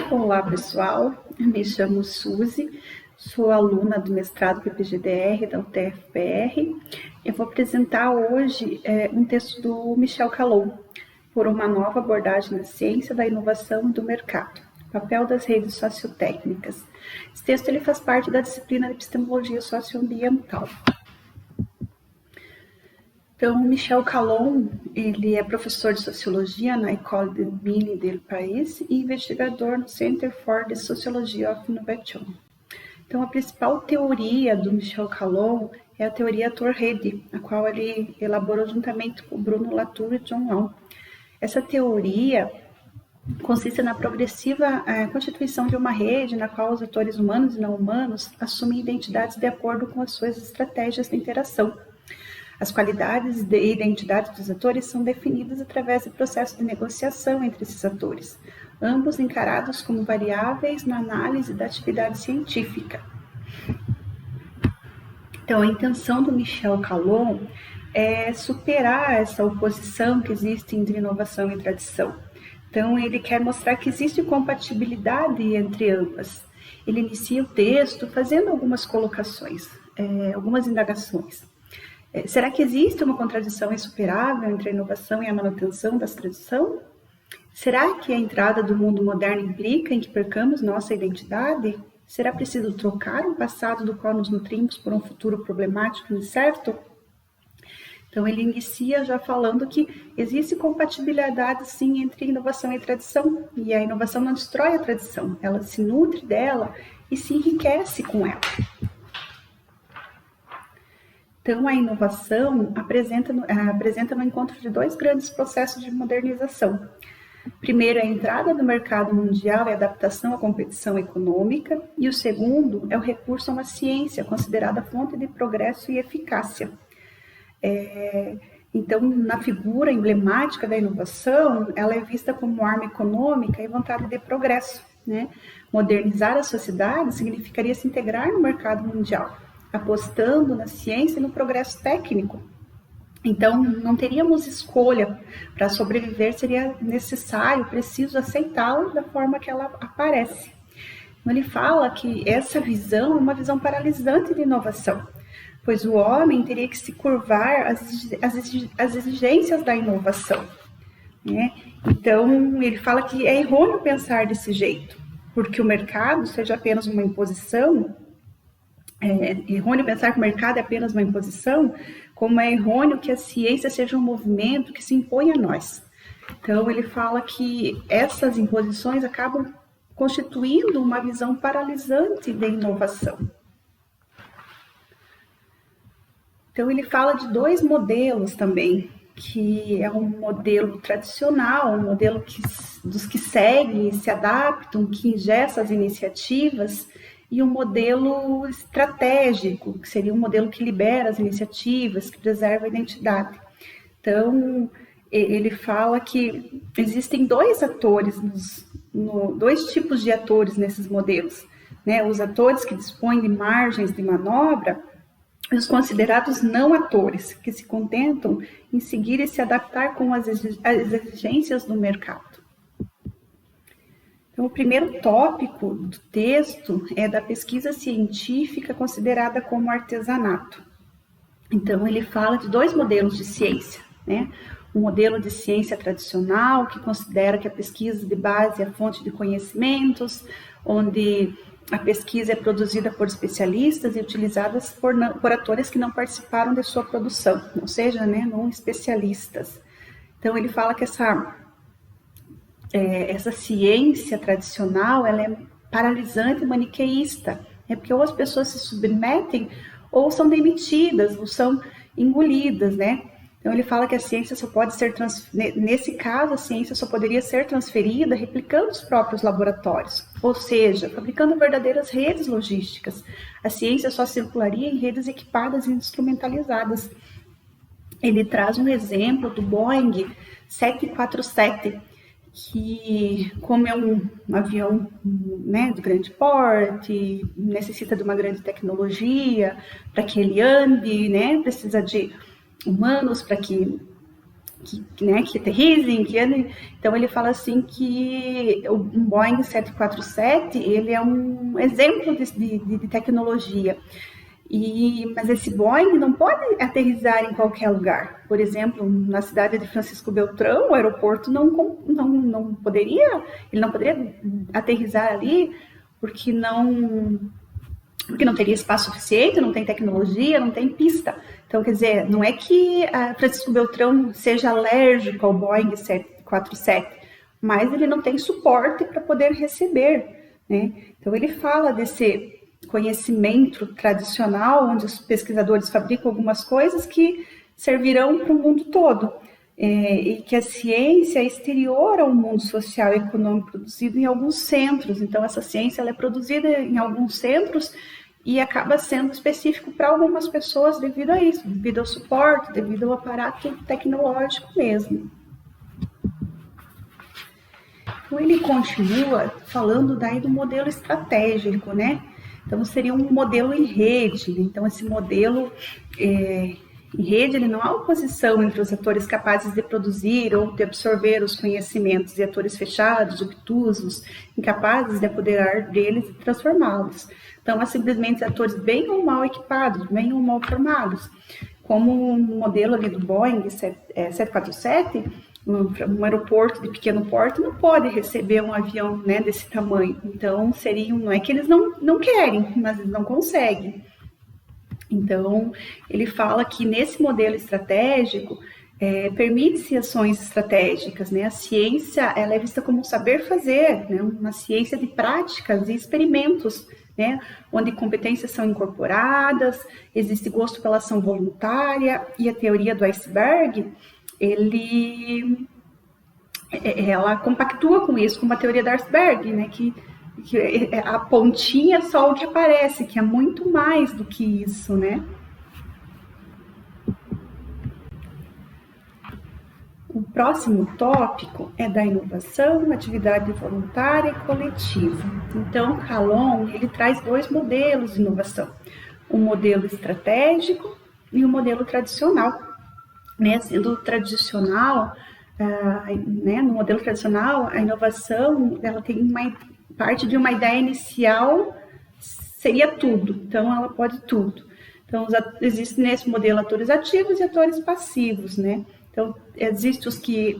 Olá, pessoal. Me chamo Suzy, sou aluna do mestrado PPG-DR da UTF-PR. Eu vou apresentar hoje um texto do Michel Calon, por uma nova abordagem na ciência da inovação e do mercado, papel das redes sociotécnicas. Esse texto ele faz parte da disciplina de epistemologia socioambiental. Então, Michel Calon, ele é professor de sociologia na École des Mines del País e investigador no Center for the Sociology of Innovation. Então, a principal teoria do Michel Calon é a teoria Tor-Rede, a qual ele elaborou juntamente com Bruno Latour e John Long. Essa teoria consiste na progressiva constituição de uma rede na qual os atores humanos e não humanos assumem identidades de acordo com as suas estratégias de interação. As qualidades e identidade dos atores são definidas através do processo de negociação entre esses atores, ambos encarados como variáveis na análise da atividade científica. Então, a intenção do Michel Calon é superar essa oposição que existe entre inovação e tradição. Então, ele quer mostrar que existe compatibilidade entre ambas. Ele inicia o texto fazendo algumas colocações, algumas indagações. Será que existe uma contradição insuperável entre a inovação e a manutenção da tradição? Será que a entrada do mundo moderno implica em que percamos nossa identidade? Será preciso trocar um passado do qual nos nutrimos por um futuro problemático e incerto? Então, ele inicia já falando que existe compatibilidade, sim, entre inovação e tradição, e a inovação não destrói a tradição, ela se nutre dela e se enriquece com ela. Então, a inovação apresenta no encontro de dois grandes processos de modernização. Primeiro, a entrada no mercado mundial e a adaptação à competição econômica, e o segundo é o recurso a uma ciência considerada fonte de progresso e eficácia. Então, na figura emblemática da inovação, ela é vista como arma econômica e vontade de progresso, né? Modernizar a sociedade significaria se integrar no mercado mundial, apostando na ciência e no progresso técnico. Então, não teríamos escolha. Para sobreviver, seria necessário, preciso aceitá-la da forma que ela aparece. Então, ele fala que essa visão é uma visão paralisante de inovação, pois o homem teria que se curvar às exigências da inovação, né? Então, ele fala que é errôneo pensar desse jeito, porque o mercado seja apenas uma imposição. É errôneo pensar que o mercado é apenas uma imposição, como é errôneo que a ciência seja um movimento que se impõe a nós. Então, ele fala que essas imposições acabam constituindo uma visão paralisante da inovação. Então, ele fala de dois modelos também, que é um modelo tradicional, um modelo dos que seguem, se adaptam, que ingessa as iniciativas, e um modelo estratégico, que seria um modelo que libera as iniciativas, que preserva a identidade. Então, ele fala que existem dois atores, dois tipos de atores nesses modelos, né? Os atores que dispõem de margens de manobra e os considerados não atores, que se contentam em seguir e se adaptar com as exigências do mercado. Então, o primeiro tópico do texto é da pesquisa científica considerada como artesanato. Então, ele fala de dois modelos de ciência, né? Um modelo de ciência tradicional, que considera que a pesquisa de base é a fonte de conhecimentos, onde a pesquisa é produzida por especialistas e utilizada por atores que não participaram de sua produção, ou seja, né, não especialistas. Então, ele fala que essa ciência tradicional, ela é paralisante e maniqueísta, porque ou as pessoas se submetem ou são demitidas, ou são engolidas, né? Então, ele fala que a ciência só pode ser, nesse caso, a ciência só poderia ser transferida replicando os próprios laboratórios, ou seja, fabricando verdadeiras redes logísticas. A ciência só circularia em redes equipadas e instrumentalizadas. Ele traz um exemplo do Boeing 747, que, como é um avião, né, de grande porte, necessita de uma grande tecnologia para que ele ande, né, precisa de humanos para que que aterrissem, então ele fala assim que o Boeing 747 ele é um exemplo de tecnologia. Mas esse Boeing não pode aterrissar em qualquer lugar. Por exemplo, na cidade de Francisco Beltrão, o aeroporto não poderia aterrissar ali porque não teria espaço suficiente, não tem tecnologia, não tem pista. Então, quer dizer, não é que Francisco Beltrão seja alérgico ao Boeing 747, mas ele não tem suporte para poder receber, né? Então, ele fala desse conhecimento tradicional, onde os pesquisadores fabricam algumas coisas que servirão para o mundo todo. E que a ciência é exterior ao mundo social e econômico produzido em alguns centros. Então, essa ciência ela é produzida em alguns centros e acaba sendo específico para algumas pessoas devido a isso, devido ao suporte, devido ao aparato tecnológico mesmo. Então, ele continua falando daí do modelo estratégico, né? Então, seria um modelo em rede. Então, esse modelo em rede, ele não há oposição entre os atores capazes de produzir ou de absorver os conhecimentos e atores fechados, obtusos, incapazes de apoderar deles e transformá-los. Então, há simplesmente atores bem ou mal equipados, bem ou mal formados. Como no modelo ali do Boeing 747, um aeroporto de pequeno porte não pode receber um avião, né, desse tamanho. Então, não é que eles não querem, mas eles não conseguem. Então, ele fala que nesse modelo estratégico, permite-se ações estratégicas, né? A ciência ela é vista como um saber fazer, né? Uma ciência de práticas e experimentos, né? Onde competências são incorporadas, existe gosto pela ação voluntária, e a teoria do iceberg, ela compactua com isso, com uma teoria do iceberg, né? Que a pontinha é só o que aparece, que é muito mais do que isso, né? O próximo tópico é da inovação, atividade voluntária e coletiva. Então, Calon, ele traz dois modelos de inovação, o modelo estratégico e o modelo tradicional. Né? Sendo tradicional, no modelo tradicional, a inovação ela tem parte de uma ideia inicial, seria tudo, então ela pode tudo. Então, existem nesse modelo atores ativos e atores passivos, né? Então, existem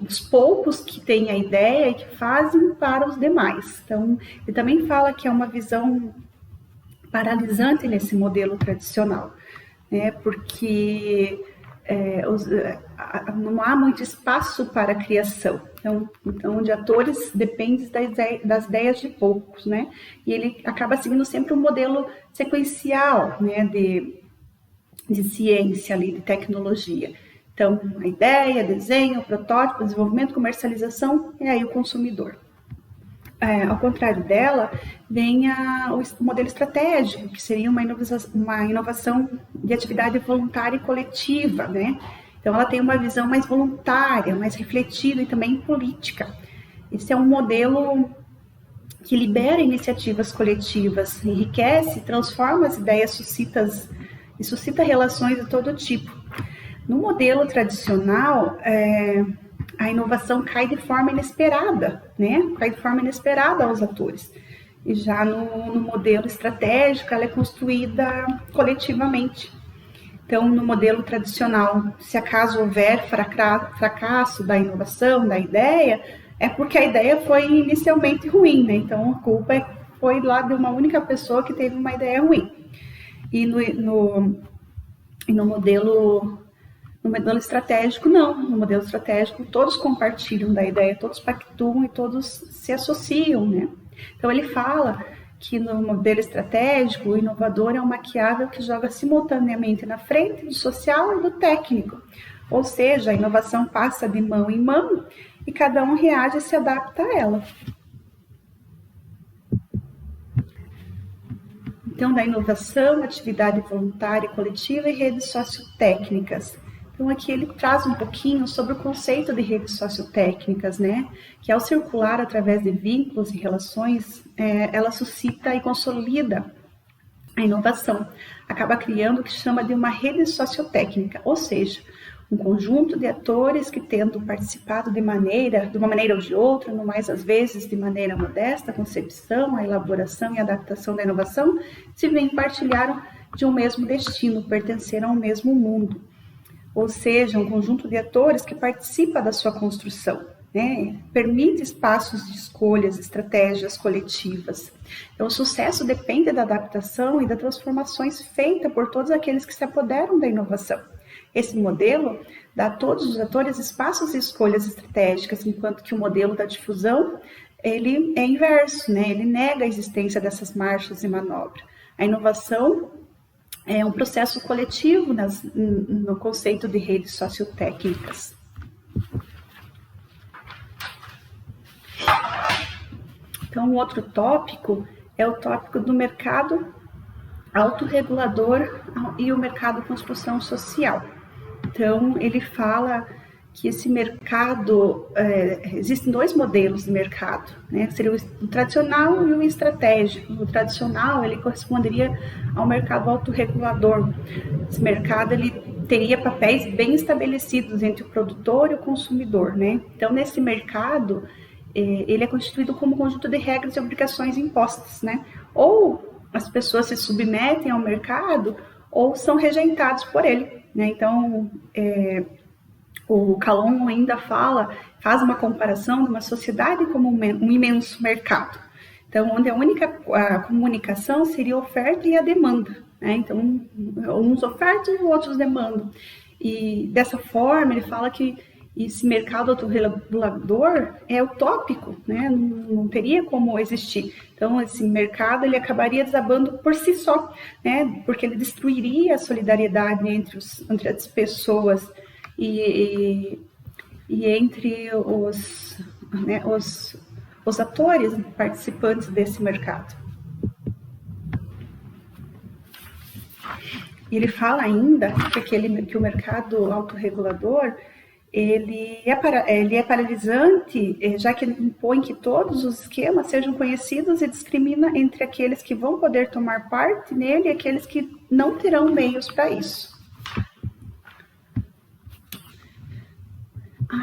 os poucos que têm a ideia e que fazem para os demais. Então, ele também fala que é uma visão paralisante nesse modelo tradicional, né? Porque não há muito espaço para a criação. Então, de atores depende das ideias de poucos, né? E ele acaba seguindo sempre um modelo sequencial, né? De ciência ali, de tecnologia. Então, a ideia, desenho, protótipo, desenvolvimento, comercialização e aí o consumidor. Ao contrário dela, vem o modelo estratégico, que seria uma inovação de atividade voluntária e coletiva, né? Então, ela tem uma visão mais voluntária, mais refletida e também política. Esse é um modelo que libera iniciativas coletivas, enriquece, transforma as ideias, suscita relações de todo tipo. No modelo tradicional, a inovação cai de forma inesperada, né? Cai de forma inesperada aos atores. E já no modelo estratégico, ela é construída coletivamente. Então, no modelo tradicional, se acaso houver fracasso da inovação, da ideia, é porque a ideia foi inicialmente ruim, né? Então, a culpa foi lá de uma única pessoa que teve uma ideia ruim. E no modelo estratégico, não. No modelo estratégico, todos compartilham da ideia, todos pactuam e todos se associam, né? Então, ele fala que no modelo estratégico, o inovador é um maquiável que joga simultaneamente na frente do social e do técnico. Ou seja, a inovação passa de mão em mão e cada um reage e se adapta a ela. Então, da inovação, atividade voluntária coletiva e redes sociotécnicas. Então, aqui ele traz um pouquinho sobre o conceito de redes sociotécnicas, né? Que ao circular através de vínculos e relações, ela suscita e consolida a inovação. Acaba criando o que chama de uma rede sociotécnica, ou seja, um conjunto de atores que, tendo participado de uma maneira ou de outra, no mais às vezes de maneira modesta, a concepção, a elaboração e a adaptação da inovação, se bem partilharam de um mesmo destino, pertenceram ao mesmo mundo. Ou seja, um conjunto de atores que participa da sua construção, né? Permite espaços de escolhas, estratégias coletivas. Então, o sucesso depende da adaptação e das transformações feitas por todos aqueles que se apoderam da inovação. Esse modelo dá a todos os atores espaços e escolhas estratégicas, enquanto que o modelo da difusão, ele é inverso, né? Ele nega a existência dessas marchas e manobras. A inovação é um processo coletivo no conceito de redes sociotécnicas. Então, um outro tópico é o tópico do mercado autorregulador e o mercado construção social. Então, ele fala que esse mercado, existem dois modelos de mercado, né? Seria o tradicional e o estratégico. O tradicional, ele corresponderia ao mercado autorregulador. Esse mercado, ele teria papéis bem estabelecidos entre o produtor e o consumidor, né? Então, nesse mercado, ele é constituído como um conjunto de regras e obrigações impostas, né? Ou as pessoas se submetem ao mercado ou são rejeitados por ele, né? Então, o Calon ainda faz uma comparação de uma sociedade como um imenso mercado. Então, onde a comunicação seria a oferta e a demanda, né? Então, uns ofertam e outros demandam. E dessa forma, ele fala que esse mercado autorregulador é utópico, né? Não teria como existir. Então, esse mercado ele acabaria desabando por si só, né? Porque ele destruiria a solidariedade entre as pessoas e entre os atores participantes desse mercado. Ele fala ainda que o mercado autorregulador ele é paralisante, já que ele impõe que todos os esquemas sejam conhecidos e discrimina entre aqueles que vão poder tomar parte nele e aqueles que não terão meios para isso.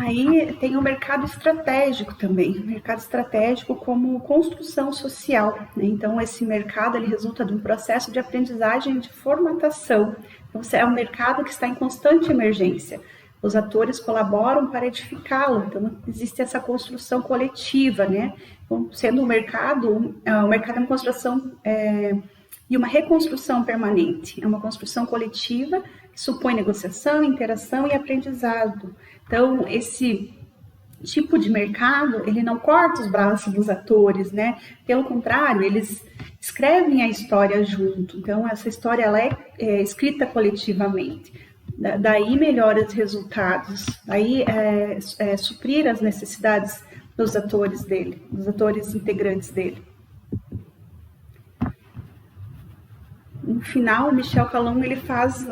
Aí tem o mercado estratégico também, o mercado estratégico como construção social, né? Então, esse mercado ele resulta de um processo de aprendizagem e de formatação. Então, é um mercado que está em constante emergência. Os atores colaboram para edificá-lo, então existe essa construção coletiva, né? Então, sendo o mercado é uma construção e uma reconstrução permanente, é uma construção coletiva que supõe negociação, interação e aprendizado. Então, esse tipo de mercado, ele não corta os braços dos atores, né? Pelo contrário, eles escrevem a história junto. Então, essa história ela é escrita coletivamente. Daí melhora os resultados, daí suprir as necessidades dos atores dele, dos atores integrantes dele. No final, o Michel Calon ele faz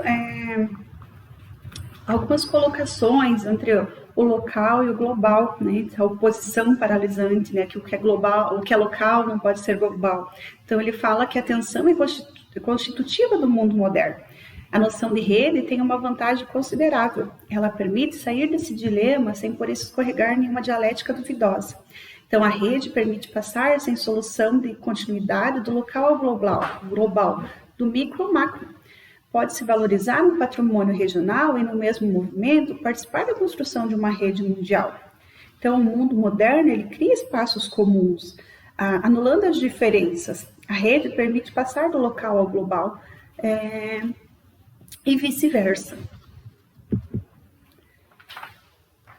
algumas colocações entre o local e o global, né? A oposição paralisante, né? Que o que é global, o que é local não pode ser global. Então ele fala que a tensão é constitutiva do mundo moderno. A noção de rede tem uma vantagem considerável. Ela permite sair desse dilema sem por isso escorregar nenhuma dialética duvidosa. Então, a rede permite passar sem solução de continuidade do local ao global, do micro ao macro. Pode-se valorizar no patrimônio regional e no mesmo movimento participar da construção de uma rede mundial. Então, o mundo moderno ele cria espaços comuns, anulando as diferenças. A rede permite passar do local ao global, e vice-versa.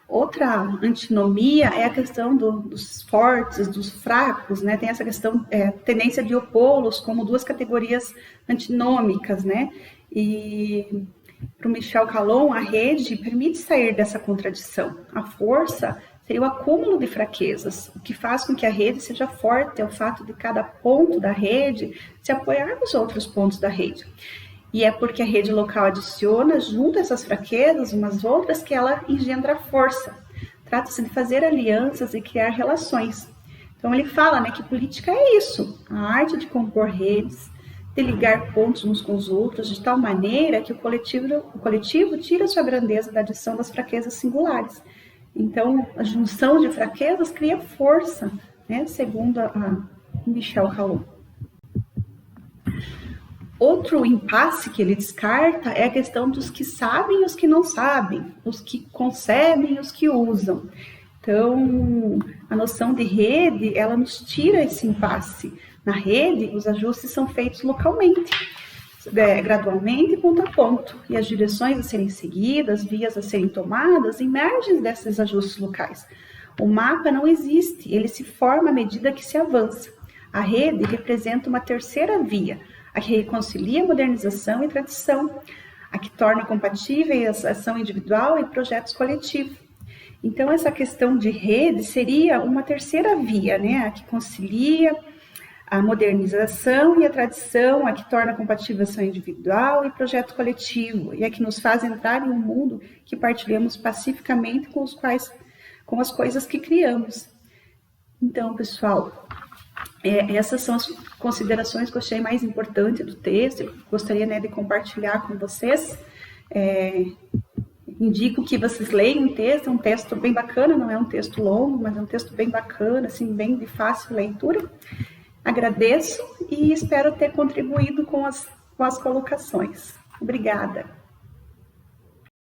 Outra antinomia é a questão dos fortes, dos fracos, né? Tem essa questão, tendência de opô-los como duas categorias antinômicas, né? E para o Michel Calon, a rede permite sair dessa contradição. A força seria o acúmulo de fraquezas. O que faz com que a rede seja forte é o fato de cada ponto da rede se apoiar nos outros pontos da rede. E é porque a rede local adiciona junto a essas fraquezas umas outras que ela engendra força. Trata-se de fazer alianças e criar relações. Então ele fala, né, que política é isso, a arte de compor redes, de ligar pontos uns com os outros, de tal maneira que o coletivo tira sua grandeza da adição das fraquezas singulares. Então, a junção de fraquezas cria força, né? Segundo a Michel Calou. Outro impasse que ele descarta é a questão dos que sabem e os que não sabem, os que concebem e os que usam. Então, a noção de rede, ela nos tira esse impasse. Na rede, os ajustes são feitos localmente, gradualmente, ponto a ponto, e as direções a serem seguidas, vias a serem tomadas, emergem desses ajustes locais. O mapa não existe, ele se forma à medida que se avança. A rede representa uma terceira via, a que reconcilia modernização e tradição, a que torna compatíveis a ação individual e projetos coletivos. Então, essa questão de rede seria uma terceira via, né? A que concilia a modernização e a tradição, a que torna compatível a ação individual e projeto coletivo, e a que nos faz entrar em um mundo que partilhamos pacificamente com as coisas que criamos. Então, pessoal, essas são as considerações que eu achei mais importantes do texto, eu gostaria, né, de compartilhar com vocês. Indico que vocês leiam o texto, é um texto bem bacana, não é um texto longo, mas é um texto bem bacana, assim, bem de fácil leitura. Agradeço e espero ter contribuído com as colocações. Obrigada.